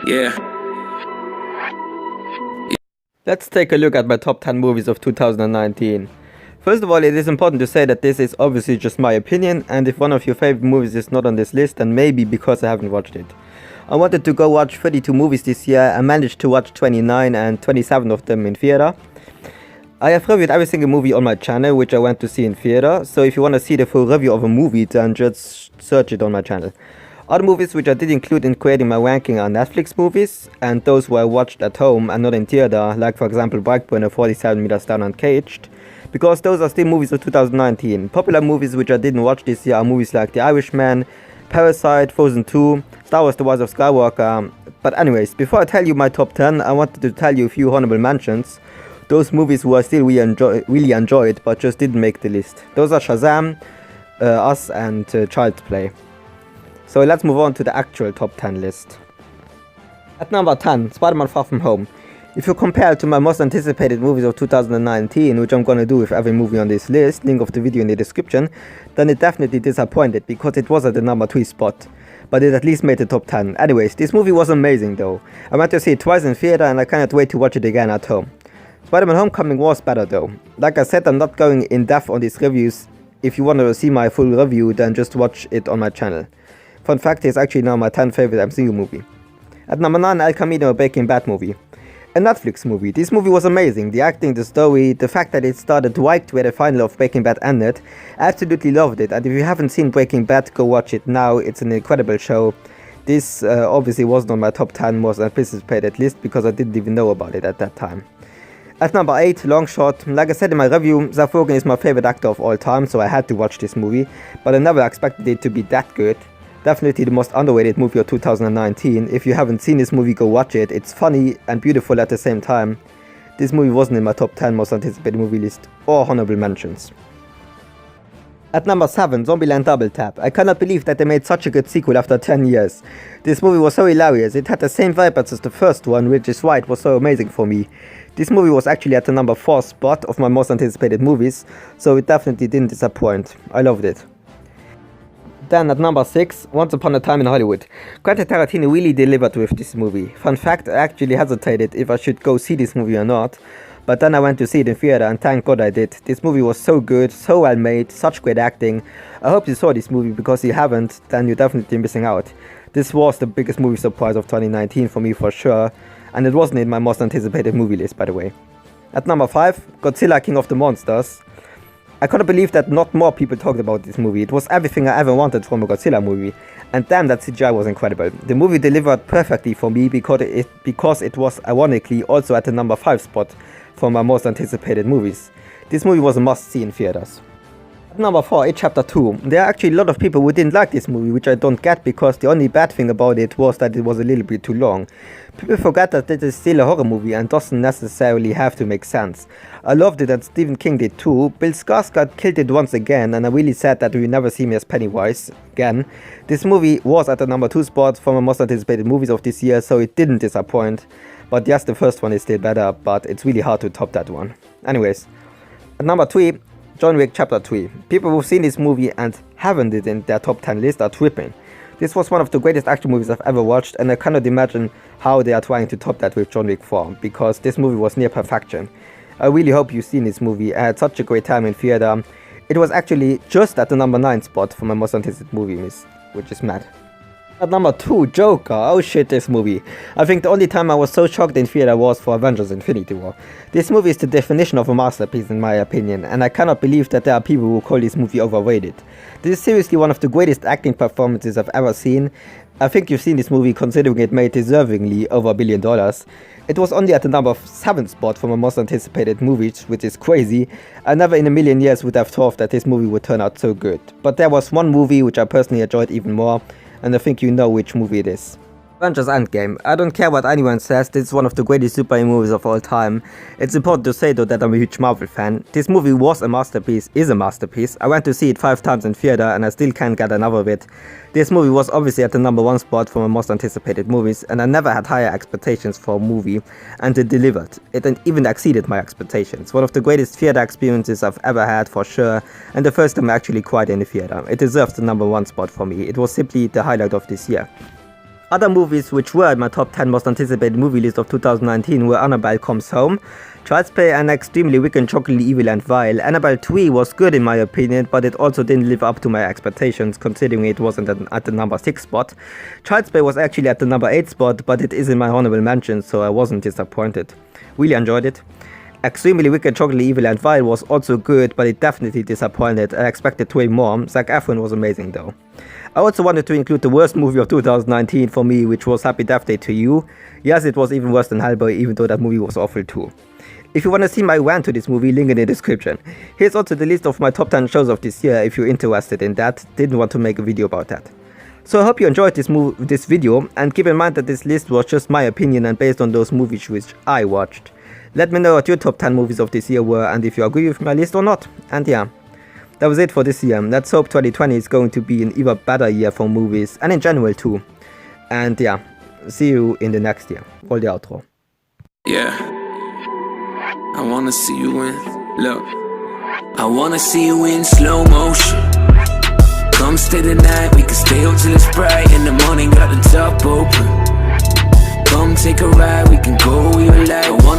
Yeah. Let's take a look at my top 10 movies of 2019. First of all, it is important to say that this is obviously just my opinion, and if one of your favorite movies is not on this list, then maybe because I haven't watched it. I wanted to go watch 32 movies this year. I managed to watch 29 and 27 of them in theater. I have reviewed every single movie on my channel which I went to see in theater, so if you want to see the full review of a movie, then just search it on my channel. Other movies which I did include in creating my ranking are Netflix movies, and those who I watched at home and not in theater, like for example Brightburn 47 Meters Down Uncaged, because those are still movies of 2019. Popular movies which I didn't watch this year are movies like The Irishman, Parasite, Frozen 2, Star Wars The Rise of Skywalker. But anyways, before I tell you my top 10, I wanted to tell you a few honorable mentions. Those movies who I still really enjoyed but just didn't make the list. Those are Shazam, Us and Child's Play. So let's move on to the actual top 10 list. At number 10, Spider-Man Far From Home. If you compare it to my most anticipated movies of 2019, which I'm gonna do with every movie on this list, link of the video in the description, then it definitely disappointed because it was at the number 3 spot. But it at least made the top 10. Anyways, this movie was amazing though. I went to see it twice in theater and I cannot wait to watch it again at home. Spider-Man Homecoming was better though. Like I said, I'm not going in depth on these reviews. If you want to see my full review, then just watch it on my channel. Fun fact, it's actually now my 10th favorite MCU movie. At number 9, El Camino, a Breaking Bad movie. A Netflix movie. This movie was amazing. The acting, the story, the fact that it started right where the final of Breaking Bad ended. I absolutely loved it, and if you haven't seen Breaking Bad, go watch it now. It's an incredible show. This obviously wasn't on my top 10 most anticipated list because I didn't even know about it at that time. At number 8, Long Shot. Like I said in my review, Seth Rogen is my favorite actor of all time, so I had to watch this movie, but I never expected it to be that good. Definitely the most underrated movie of 2019. If you haven't seen this movie, go watch it. It's funny and beautiful at the same time. This movie wasn't in my top 10 most anticipated movie list or honorable mentions. At number 7, Zombieland Double Tap. I cannot believe that they made such a good sequel after 10 years. This movie was so hilarious. It had the same vibes as the first one, which is why it was so amazing for me. This movie was actually at the number 4 spot of my most anticipated movies, so it definitely didn't disappoint. I loved it. Then at number 6, Once Upon a Time in Hollywood. Quentin Tarantino really delivered with this movie. Fun fact, I actually hesitated if I should go see this movie or not, but then I went to see it in theater and thank God I did. This movie was so good, so well made, such great acting. I hope you saw this movie because if you haven't, then you're definitely missing out. This was the biggest movie surprise of 2019 for me for sure, and it wasn't in my most anticipated movie list, by the way. At number 5, Godzilla King of the Monsters. I couldn't believe that not more people talked about this movie. It was everything I ever wanted from a Godzilla movie. And damn, that CGI was incredible. The movie delivered perfectly for me because it was ironically also at the number 5 spot for my most anticipated movies. This movie was a must-see in theaters. At number 4, It Chapter 2. There are actually a lot of people who didn't like this movie, which I don't get because the only bad thing about it was that it was a little bit too long. People forget that this is still a horror movie and doesn't necessarily have to make sense. I loved it and Stephen King did too. Bill Skarsgård killed it once again, and I'm really sad that we never see him as Pennywise again. This movie was at the number 2 spot for my most anticipated movies of this year, so it didn't disappoint. But yes, the first one is still better, but it's really hard to top that one. Anyways, at number 3, John Wick Chapter 3. People who've seen this movie and haven't it in their top 10 list are tripping. This was one of the greatest action movies I've ever watched, and I cannot imagine how they are trying to top that with John Wick 4, because this movie was near perfection. I really hope you've seen this movie. I had such a great time in theater. It was actually just at the number 9 spot for my most anticipated movie list, which is mad. At number 2, Joker. Oh shit, this movie. I think the only time I was so shocked in theater was for Avengers Infinity War. This movie is the definition of a masterpiece in my opinion, and I cannot believe that there are people who call this movie overrated. This is seriously one of the greatest acting performances I've ever seen. I think you've seen this movie considering it made deservingly over $1 billion. It was only at the number 7 spot for my most anticipated movies, which is crazy. I never in a million years would have thought that this movie would turn out so good. But there was one movie which I personally enjoyed even more, and I think you know which movie it is. Avengers Endgame. I don't care what anyone says, this is one of the greatest superhero movies of all time. It's important to say though that I'm a huge Marvel fan. This movie was a masterpiece, is a masterpiece. I went to see it 5 times in theater and I still can't get enough of it. This movie was obviously at the number 1 spot for my most anticipated movies, and I never had higher expectations for a movie, and it delivered. It even exceeded my expectations. One of the greatest theater experiences I've ever had for sure, and the first time I actually cried in the theater. It deserves the number 1 spot for me. It was simply the highlight of this year. Other movies which were in my top 10 most anticipated movie list of 2019 were Annabelle Comes Home, Child's Play, and Extremely Wicked, Shockingly Evil and Vile. Annabelle 3 was good in my opinion, but it also didn't live up to my expectations considering it wasn't at the number 6 spot. Child's Play was actually at the number 8 spot, but it is in my honorable mention, so I wasn't disappointed. Really enjoyed it. Extremely Wicked, Shockingly Evil and Vile was also good, but it definitely disappointed. I expected way more. Zac Efron was amazing though. I also wanted to include the worst movie of 2019 for me, which was Happy Death Day to You. Yes, it was even worse than Hellboy, even though that movie was awful too. If you want to see my rant to this movie, link in the description. Here's also the list of my top 10 shows of this year if you're interested in that. Didn't want to make a video about that. So I hope you enjoyed this video, and keep in mind that this list was just my opinion and based on those movies which I watched. Let me know what your top 10 movies of this year were and if you agree with my list or not. And yeah, that was it for this year. Let's hope 2020 is going to be an even better year for movies and in general too. And yeah, see you in the next year. Roll the outro. Yeah, I wanna see you in, look, I wanna see you in slow motion. Come stay the night, we can stay up till it's bright in the morning.